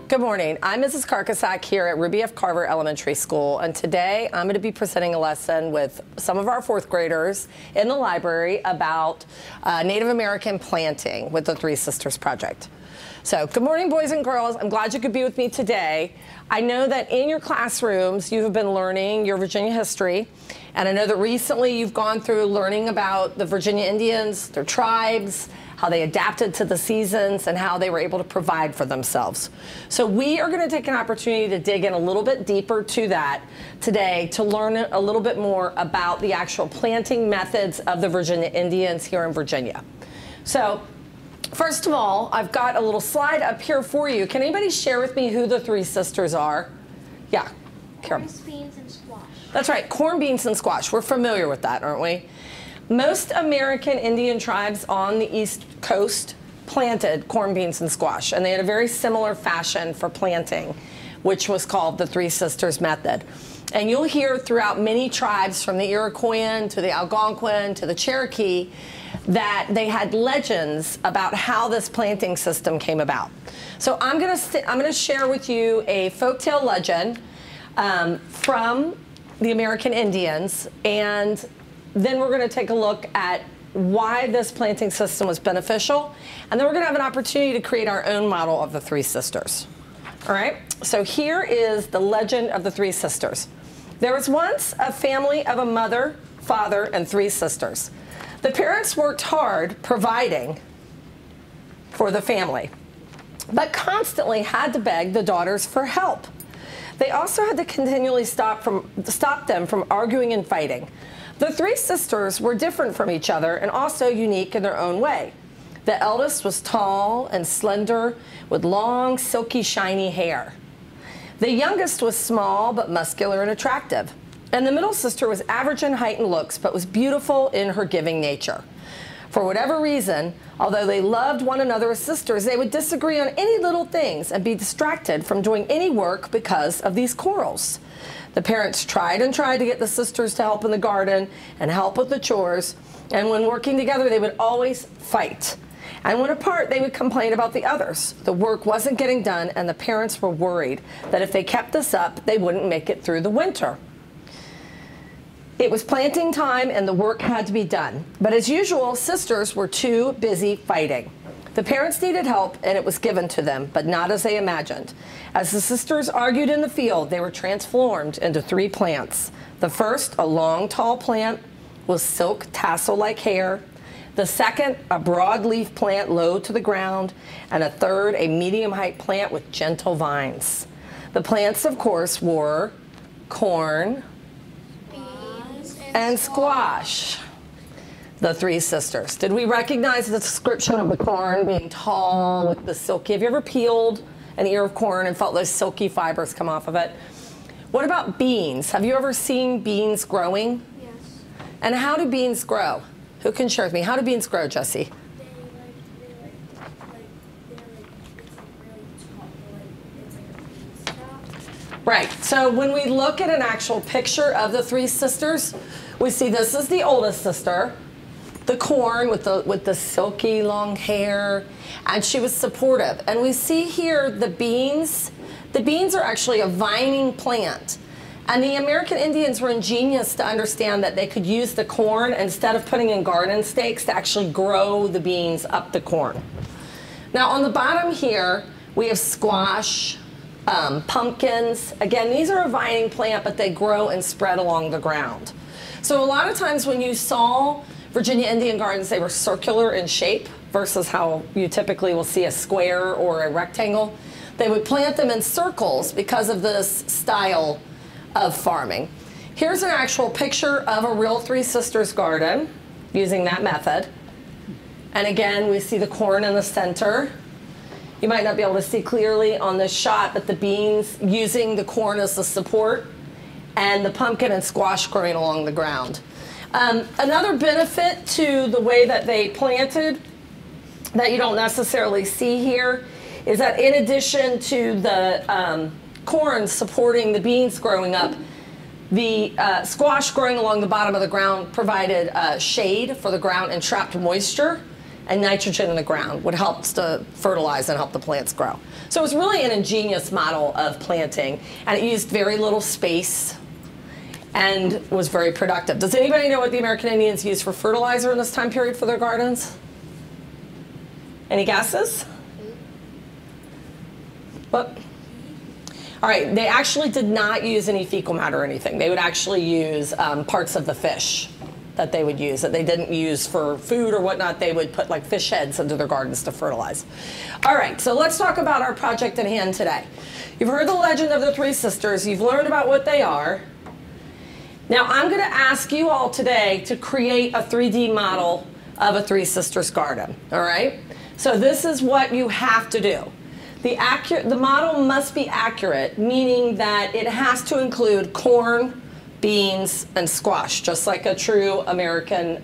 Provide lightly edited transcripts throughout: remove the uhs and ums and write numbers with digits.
Good morning. I'm Mrs. Karkosak here at Ruby F. Carver Elementary School, and today I'm going to be presenting a lesson with some of our fourth graders in the library about Native American planting with the Three Sisters Project. So, good morning, boys and girls. I'm glad you could be with me today. I know that in your classrooms you have been learning your Virginia history, and I know that recently you've gone through learning about the Virginia Indians, their tribes, how they adapted to the seasons, and how they were able to provide for themselves. So we are going to take an opportunity to dig in a little bit deeper to that today to learn a little bit more about the actual planting methods of the Virginia Indians here in Virginia. So first of all, I've got a little slide up here for you. Can anybody share with me who the Three Sisters are? Yeah, Carol. Corn, beans, and squash. That's right, corn, beans, and squash. We're familiar with that, aren't we? Most American Indian tribes on the East Coast planted corn, beans, and squash, and they had a very similar fashion for planting, which was called the Three Sisters method. And you'll hear throughout many tribes, from the Iroquoian to the Algonquin to the Cherokee, that they had legends about how this planting system came about. So I'm gonna share with you a folktale legend from the American Indians, and then we're going to take a look at why this planting system was beneficial, and then we're going to have an opportunity to create our own model of the Three Sisters. All right, so here is the legend of the Three Sisters. There was once a family of a mother, father, and three sisters. The parents worked hard providing for the family, but constantly had to beg the daughters for help. They also had to continually stop them from arguing and fighting. The three sisters were different from each other and also unique in their own way. The eldest was tall and slender with long, silky, shiny hair. The youngest was small but muscular and attractive. And the middle sister was average in height and looks but was beautiful in her giving nature. For whatever reason, although they loved one another as sisters, they would disagree on any little things and be distracted from doing any work because of these quarrels. The parents tried and tried to get the sisters to help in the garden and help with the chores, and when working together they would always fight. And when apart they would complain about the others. The work wasn't getting done, and the parents were worried that if they kept this up they wouldn't make it through the winter. It was planting time and the work had to be done, but as usual sisters were too busy fighting. The parents needed help, and it was given to them, but not as they imagined. As the sisters argued in the field, they were transformed into three plants. The first, a long, tall plant with silk tassel-like hair. The second, a broad-leaf plant low to the ground. And a third, a medium-height plant with gentle vines. The plants, of course, were corn, Beans, and squash. The Three Sisters. Did we recognize the description of the corn being tall with the silky? Have you ever peeled an ear of corn and felt those silky fibers come off of it? What about beans? Have you ever seen beans growing? Yes. And how do beans grow? Who can share with me? How do beans grow, Jesse? Right, so when we look at an actual picture of the Three Sisters, we see this is the oldest sister, the corn with the silky long hair, and she was supportive. And we see here the beans. The beans are actually a vining plant. And the American Indians were ingenious to understand that they could use the corn instead of putting in garden stakes to actually grow the beans up the corn. Now on the bottom here, we have squash, pumpkins. Again, these are a vining plant, but they grow and spread along the ground. So a lot of times when you saw Virginia Indian gardens, they were circular in shape versus how you typically will see a square or a rectangle. They would plant them in circles because of this style of farming. Here's an actual picture of a real Three Sisters garden using that method. And again, we see the corn in the center. You might not be able to see clearly on this shot, but the beans using the corn as the support, and the pumpkin and squash growing along the ground. Another benefit to the way that they planted that you don't necessarily see here is that in addition to the corn supporting the beans growing up, the squash growing along the bottom of the ground provided shade for the ground and trapped moisture and nitrogen in the ground, what helps to fertilize and help the plants grow. So it was really an ingenious model of planting, and it used very little space and was very productive. Does anybody know what the American Indians used for fertilizer in this time period for their gardens? Any guesses? What? All right, they actually did not use any fecal matter or anything. They would actually use parts of the fish that they would use, that they didn't use for food or whatnot. They would put like fish heads into their gardens to fertilize. All right, so let's talk about our project at hand today. You've heard the legend of the three sisters. You've learned about what they are. Now I'm going to ask you all today to create a 3D model of a Three Sisters garden, all right? So this is what you have to do. The model must be accurate, meaning that it has to include corn, beans, and squash, just like a true American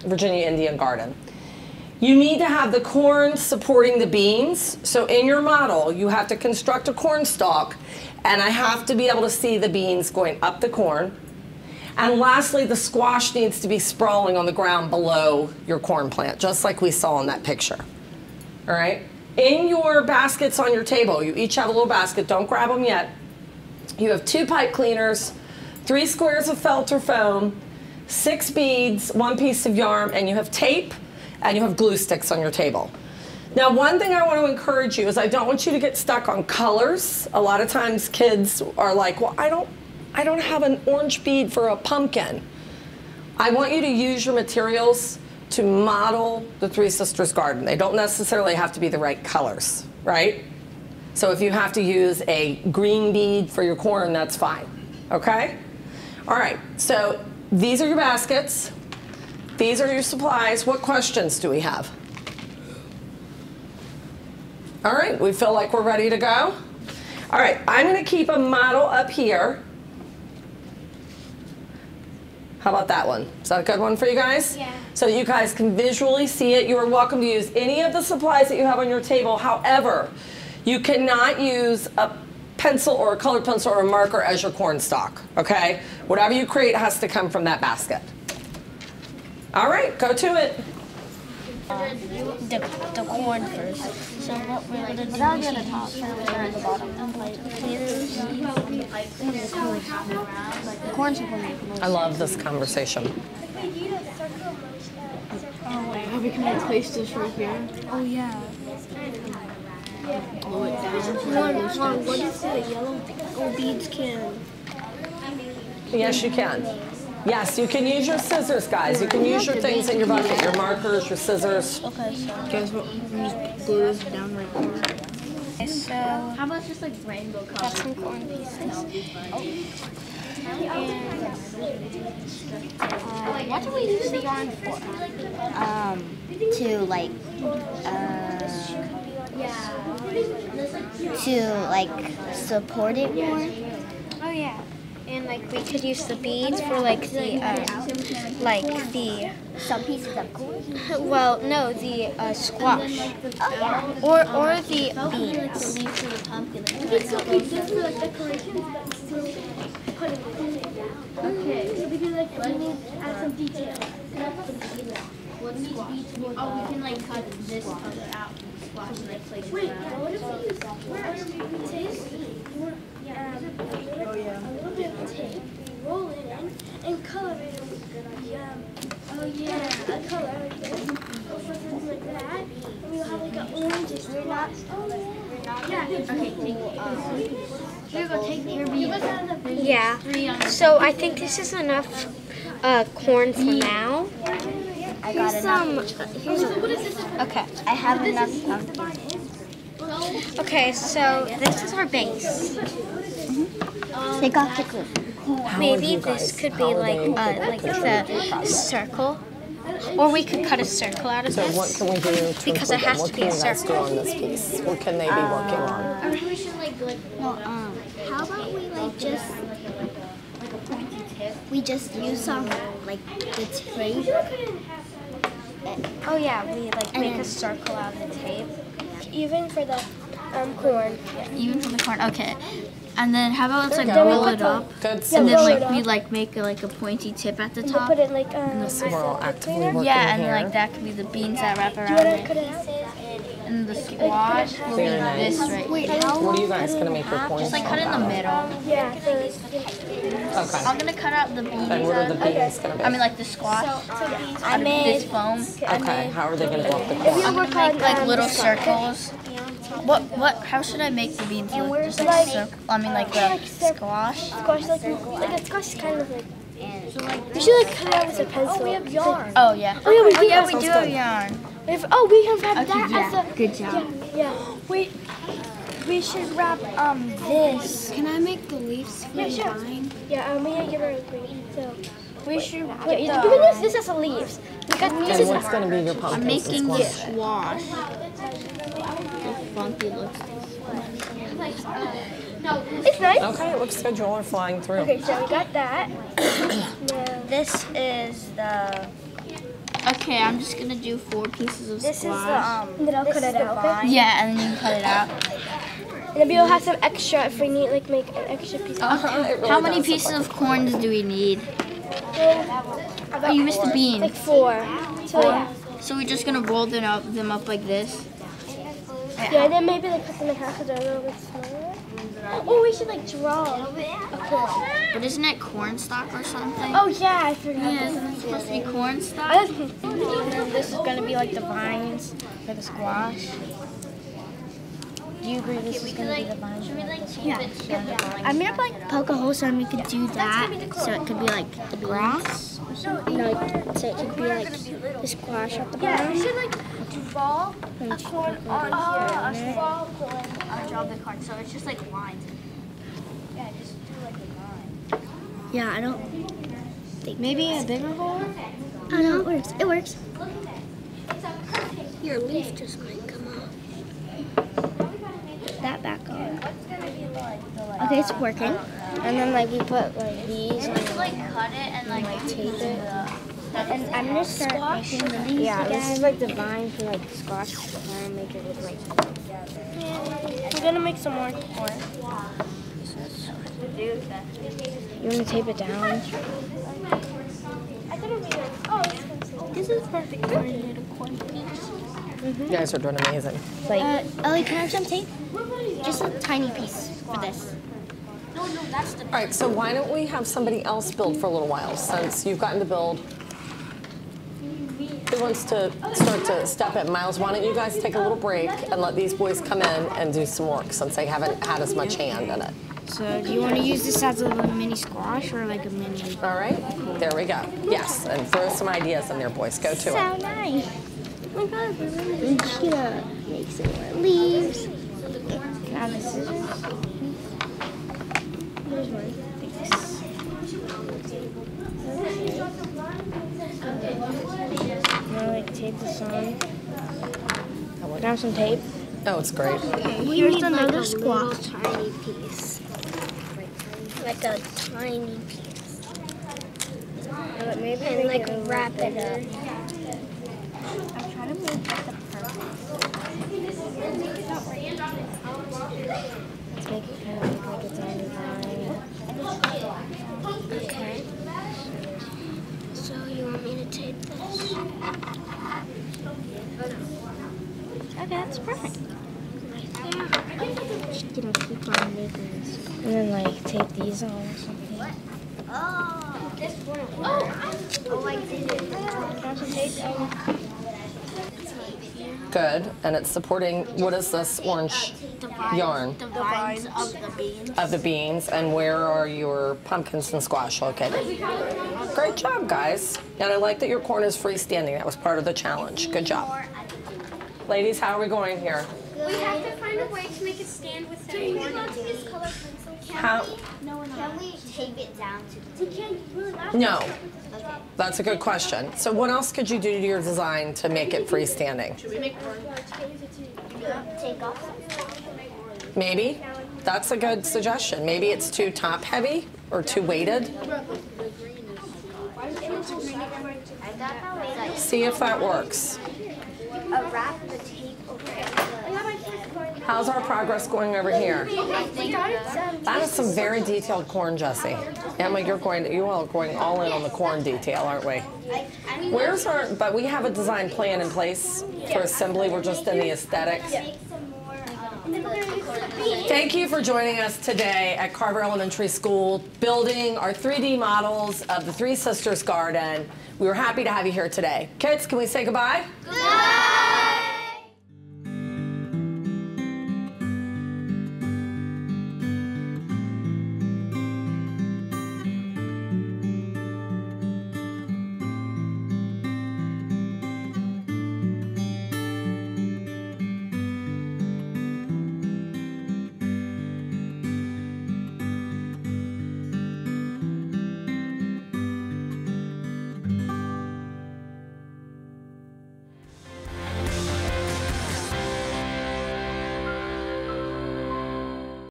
Virginia Indian garden. You need to have the corn supporting the beans. So in your model, you have to construct a corn stalk, and I have to be able to see the beans going up the corn. And lastly, the squash needs to be sprawling on the ground below your corn plant, just like we saw in that picture. All right? In your baskets on your table, you each have a little basket. Don't grab them yet. You have 2 pipe cleaners, 3 squares of felt or foam, 6 beads, 1 piece of yarn, and you have tape, and you have glue sticks on your table. Now, one thing I want to encourage you is I don't want you to get stuck on colors. A lot of times kids are like, well, I don't have an orange bead for a pumpkin. I want you to use your materials to model the Three Sisters garden. They don't necessarily have to be the right colors, right? So if you have to use a green bead for your corn, that's fine, okay? All right, so these are your baskets. These are your supplies. What questions do we have? All right, we feel like we're ready to go? All right, I'm gonna keep a model up here. How about that one? Is that a good one for you guys? Yeah. So that you guys can visually see it. You are welcome to use any of the supplies that you have on your table. However, you cannot use a pencil or a colored pencil or a marker as your corn stalk, okay? Whatever you create has to come from that basket. All right, go to it. The corn first. So what we're going to do is the top and the bottom. The corn's supposed to be I love this conversation. Oh, we can replace this right here. Oh, yeah. Blow it down. Mom, what if the yellow beads can? Yes, you can. Yes, you can use your scissors, guys. You can use your things in your bucket, your markers, your scissors. Okay, so. Guys, we just glue this down right here. Okay, so. How about just like rainbow colors? Got some corn pieces. What do we use the yarn for? To support it more. Oh yeah. And like we could use the beads for like the Some pieces of corn. well no the squash or the beans. It's okay just for like decorations, but still put it down. Okay, so we can like add some detail. Oh, we can like cut this color out and squash and like place it Wait, around. what if we use tape? A little bit of tape, roll it in, and color it. Oh yeah, a color like this, or something like that. And we'll have like an orange squash. Yeah. Okay. Here, go take your beads. Yeah. So I think this is enough corn for now. I got enough. Okay. I have enough pumpkins. Okay, so this is our base. Take off the glue. Maybe this could be like the circle, or we could cut a circle out of So this. what can we do to Because it include them? has What to be can a you guys do circle. on this piece? What can they be working on? We should How about we just use some the tape. Oh yeah, we like make a circle out of the tape. even for the corn. Even for the corn. Okay. And then how about let's like There you go. roll it up, Good and solution. then like we like make like a pointy tip at the We'll top. put it like We're all actively working Yeah, and here. like that could be the beans that wrap Do you around want to cut it. it out? And the squash will be Very nice. this right here. What are you guys gonna make your corn? Just like cut in the middle. Yeah. So Okay. I'm gonna cut out the beans. And what are the beans gonna be? I mean like the squash. I Out of this made. foam. Okay. How are they gonna go up the If corn? you I'm work gonna make on like little circles. What? How should I make the beans look? Just like circle. I mean like the squash. squash like a squash is kind of like. You should like cut it out with a pencil. Oh, we have yarn. Oh yeah. Oh, yeah, we do. Yeah, we Sounds do good. have yarn. We have wrapped that yeah. as a. Good job. Yeah. Wait. We should wrap this. Can I make the leaves for Yeah, the sure. vine? Yeah. We gotta give her a green. So. We should. Wait. You can use this as a leaves. We got And this what's gonna be your I'm pumpkins making and squash? squash. How funky looks It's nice. Okay, it looks good. You all are flying through. Okay, so we got that. Now, This is the. Okay, I'm just gonna do 4 pieces of squash. and then I'll cut it out. Okay? Yeah, and then you can cut it out. And then we'll have some extra if we need like make an extra piece. It really How many does look pieces like of corns do we need? Oh, you missed the bean. Like 4. So yeah. So we're just gonna roll them up like this. Yeah, and then maybe like cut them in half so they're a little bit smaller. Oh, we should like draw a corn. But isn't it cornstalk or something? Oh yeah, I forgot. Yeah, isn't it supposed to be cornstalk? This is gonna be like the vines for the squash. Do you agree this is gonna be the vines? I made up like poke a hole so we could do that. So it could be like the grass. So it could be like the squash at the bottom. Yeah, we should like draw a corn on here. I'll draw the card, so it's just like lines. Yeah, just do like a line. Yeah, I don't think. Maybe a bigger hole? I know it works. It works. Your leaf just might come off. That back on. Okay, it's working. And then like we put like these and Just like cut it and like tape it. And I'm gonna start making the leaves. Yeah, this is like the vine for like squash. I'm gonna make it look like. We're gonna make some more corn. You wanna tape it down? This is perfect for a little corn piece. You guys are doing amazing. Like Ellie, can I have some tape? Just a tiny piece for this. All right, so why don't we have somebody else build for a little while since you've gotten to build? Who wants to start to step in? Miles, why don't you guys take a little break and let these boys come in and do some work since they haven't had as much hand in it. so, do you want to use this as a little mini squash or like a mini? All right, there we go. Yes, and throw some ideas in there, boys. Go to it. So nice. Oh my god, we're just gonna make some more leaves. Can I have the scissors? Here's one. You wanna like tape this on? Can I have some tape? Oh, it's great. Here's another squash. Tiny piece. Like a tiny piece. Maybe And like wrap it up. I'm trying to make the Let's make it kind of look like a tiny vine. Okay. So you want me to tape this? Okay, that's perfect. Right there. Just gonna keep on making this. And then like tape these on or something. Oh, this one. Oh, I did it. Have some tape. Good, and it's supporting, what is this orange yarn? the vines of the beans. Of the beans, and where are your pumpkins and squash located? Great job, guys. And I like that your corn is freestanding. That was part of the challenge. Good job. Ladies, how are we going here? We have to find a way to make it stand with the corn. Can we use color pencil? How? Can we tape it down to We can't really laugh. No. That's a good question. So what else could you do to your design to make it freestanding? take off? Maybe. That's a good suggestion. Maybe it's too top heavy or too weighted. See if that works. Wrap the tape over it. How's our progress going over here? That is some very detailed corn, Jesse. Emma, you all are going all in on the corn detail, aren't we? But we have a design plan in place for assembly. We're just in the aesthetics. Thank you for joining us today at Carver Elementary School, building our 3D models of the Three Sisters Garden. We were happy to have you here today. Kids, can we say goodbye? Goodbye!